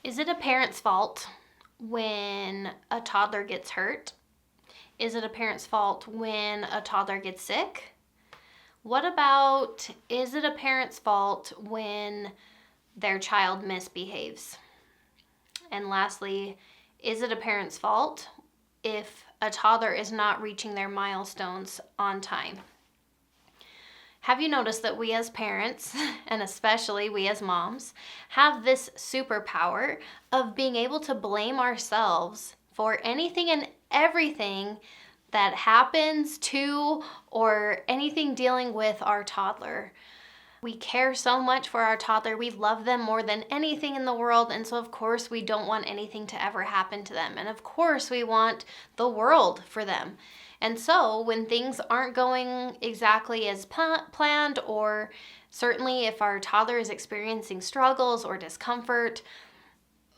Is it a parent's fault when a toddler gets hurt? Is it a parent's fault when a toddler gets sick? What about, is it a parent's fault when their child misbehaves? And lastly, is it a parent's fault if a toddler is not reaching their milestones on time? Have you noticed that we as parents, and especially we as moms, have this superpower of being able to blame ourselves for anything and everything that happens to or anything dealing with our toddler? We care so much for our toddler. We love them more than anything in the world. And so, of course, we don't want anything to ever happen to them. And of course, we want the world for them. And so when things aren't going exactly as planned, or certainly if our toddler is experiencing struggles or discomfort,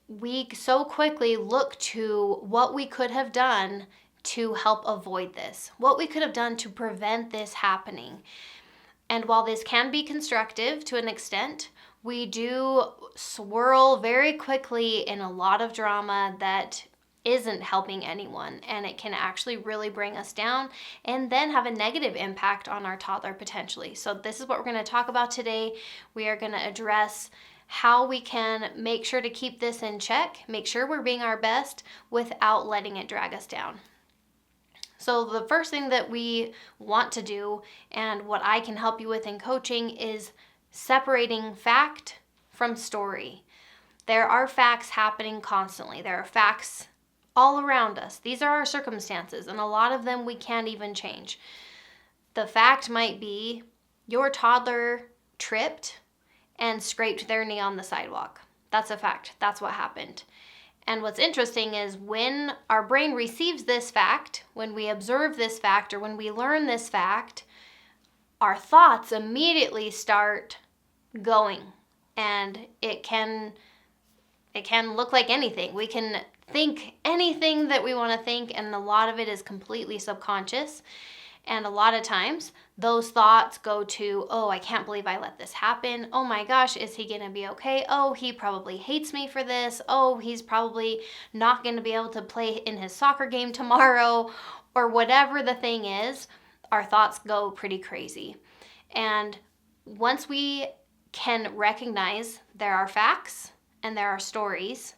we so quickly look to what we could have done to help avoid this, what we could have done to prevent this happening. And while this can be constructive to an extent, we do swirl very quickly in a lot of drama that isn't helping anyone, and it can actually really bring us down and then have a negative impact on our toddler potentially. So this is what we're going to talk about today. We are going to address how we can make sure to keep this in check, make sure we're being our best without letting it drag us down. So the first thing that we want to do, and what I can help you with in coaching, is separating fact from story. There are facts happening constantly. There are facts all around us. These are our circumstances, and a lot of them we can't even change. The fact might be your toddler tripped and scraped their knee on the sidewalk. That's a fact. That's what happened. And what's interesting is when our brain receives this fact, when we observe this fact, or when we learn this fact, our thoughts immediately start going. And it can look like anything. We can think anything that we want to think, and a lot of it is completely subconscious. And a lot of times those thoughts go to, oh, I can't believe I let this happen. Oh my gosh, is he going to be okay? Oh, he probably hates me for this. Oh, he's probably not going to be able to play in his soccer game tomorrow, or whatever the thing is. Our thoughts go pretty crazy. And once we can recognize there are facts and there are stories,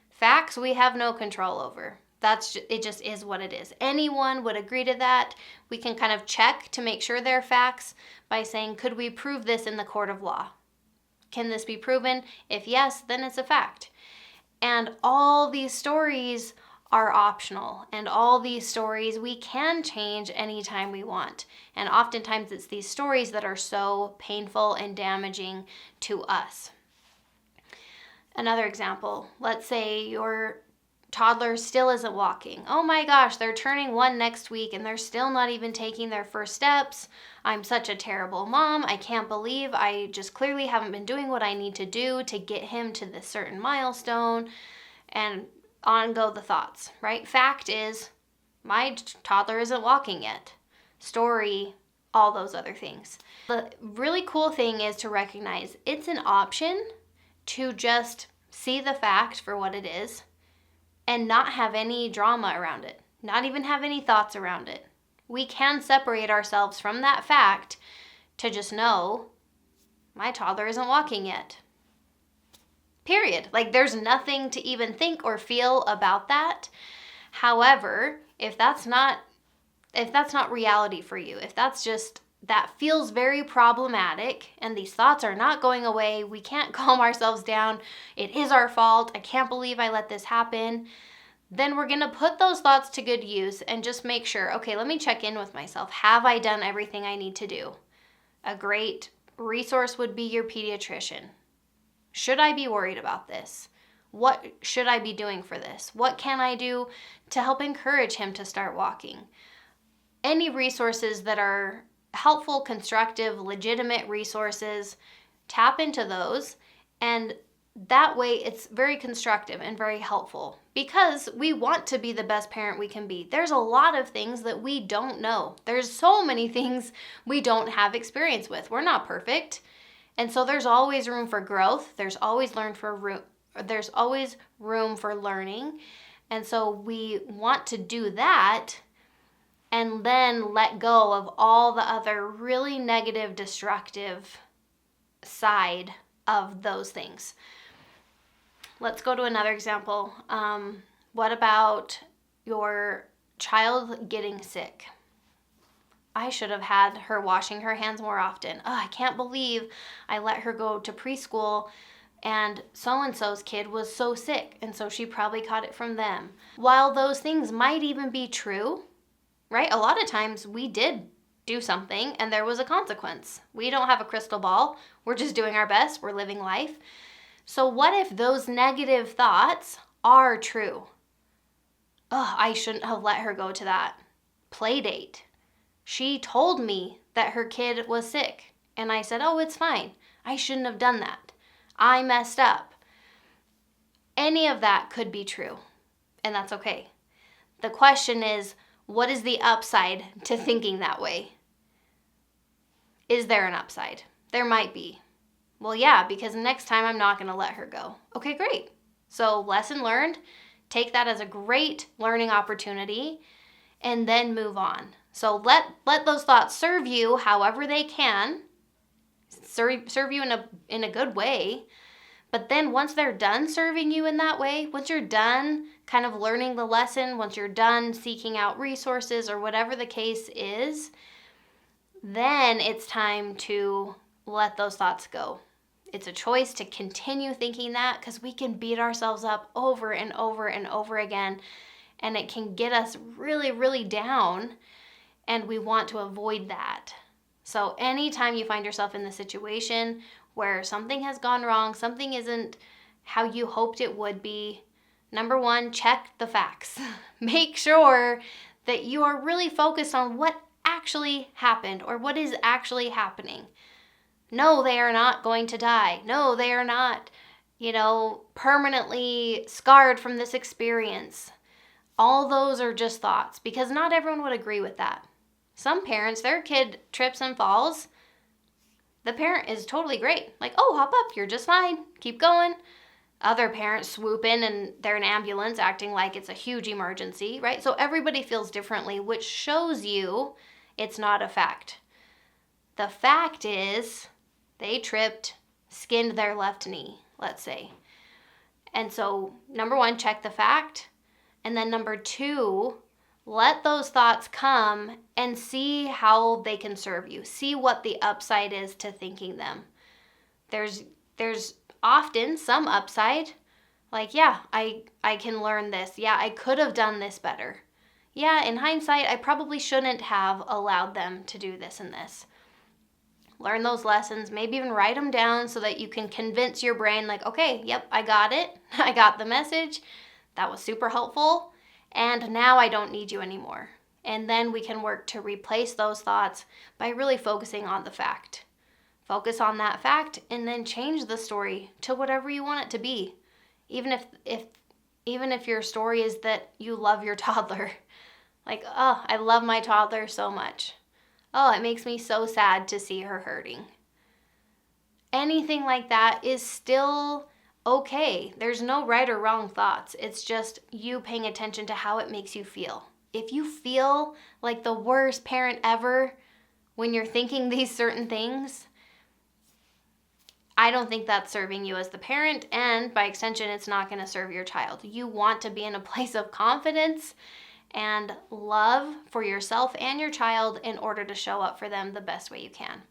facts we have no control over. It just is what it is. Anyone would agree to that. We can kind of check to make sure they're facts by saying, could we prove this in the court of law? Can this be proven? If yes, then it's a fact. And all these stories are optional, and all these stories we can change anytime we want. And oftentimes it's these stories that are so painful and damaging to us. Another example, let's say your toddler still isn't walking. Oh my gosh, they're turning 1 next week and they're still not even taking their first steps. I'm such a terrible mom. I can't believe I just clearly haven't been doing what I need to do to get him to this certain milestone. And on go the thoughts, right? Fact is, my toddler isn't walking yet. Story, all those other things. The really cool thing is to recognize it's an option to just see the fact for what it is and not have any drama around it, not even have any thoughts around it. We can separate ourselves from that fact to just know my toddler isn't walking yet. Period. Like, there's nothing to even think or feel about that. However, if that's not reality for you, if that's just that feels very problematic and these thoughts are not going away, we can't calm ourselves down, it is our fault, I can't believe I let this happen, then we're going to put those thoughts to good use and just make sure, okay, let me check in with myself. Have I done everything I need to do? A great resource would be your pediatrician. Should I be worried about this? What should I be doing for this? What can I do to help encourage him to start walking? Any resources that are helpful, constructive, legitimate resources, tap into those, and that way it's very constructive and very helpful because we want to be the best parent we can be. There's a lot of things that we don't know. There's so many things we don't have experience with. We're not perfect. And so there's always room for growth. There's always There's always room for learning. And so we want to do that and then let go of all the other really negative, destructive side of those things. Let's go to another example. What about your child getting sick? I should have had her washing her hands more often. Oh, I can't believe I let her go to preschool and so-and-so's kid was so sick, and so she probably caught it from them. While those things might even be true, right? A lot of times we did do something and there was a consequence. We don't have a crystal ball. We're just doing our best. We're living life. So what if those negative thoughts are true? Oh, I shouldn't have let her go to that play date. She told me that her kid was sick, and I said, oh, it's fine. I shouldn't have done that. I messed up. Any of that could be true, and that's okay. The question is, what is the upside to thinking that way? Is there an upside? There might be. Well, yeah, because next time I'm not going to let her go. Okay, great. So lesson learned. Take that as a great learning opportunity and then move on. So let those thoughts serve you however they can. Serve you in a good way. But then once they're done serving you in that way, once you're done kind of learning the lesson, once you're done seeking out resources or whatever the case is, then it's time to let those thoughts go. It's a choice to continue thinking that, because we can beat ourselves up over and over and over again, and it can get us really, really down, and we want to avoid that. So anytime you find yourself in the situation where something has gone wrong, something isn't how you hoped it would be, number one, check the facts. Make sure that you are really focused on what actually happened or what is actually happening. No, they are not going to die. No, they are not, permanently scarred from this experience. All those are just thoughts, because not everyone would agree with that. Some parents, their kid trips and falls. The parent is totally great. Like, oh, hop up, you're just fine. Keep going. Other parents swoop in and they're an ambulance acting like it's a huge emergency, right? So everybody feels differently, which shows you it's not a fact. The fact is they tripped, skinned their left knee, let's say. And so, number one, check the fact. And then number two, let those thoughts come and see how they can serve you. See what the upside is to thinking them. There's often some upside. Like, yeah, I can learn this. Yeah, I could have done this better. Yeah, in hindsight, I probably shouldn't have allowed them to do this and this. Learn those lessons, maybe even write them down so that you can convince your brain, like, okay, yep, I got it. I got the message. That was super helpful. And now I don't need you anymore. And then we can work to replace those thoughts by really focusing on the fact. Focus on that fact and then change the story to whatever you want it to be. Even if your story is that you love your toddler. Like, oh, I love my toddler so much. Oh, it makes me so sad to see her hurting. Anything like that is still okay. There's no right or wrong thoughts. It's just you paying attention to how it makes you feel. If you feel like the worst parent ever when you're thinking these certain things, I don't think that's serving you as the parent, and by extension, it's not going to serve your child. You want to be in a place of confidence and love for yourself and your child in order to show up for them the best way you can.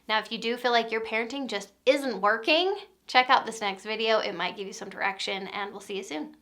Now, if you do feel like your parenting just isn't working, check out this next video. It might give you some direction, and we'll see you soon.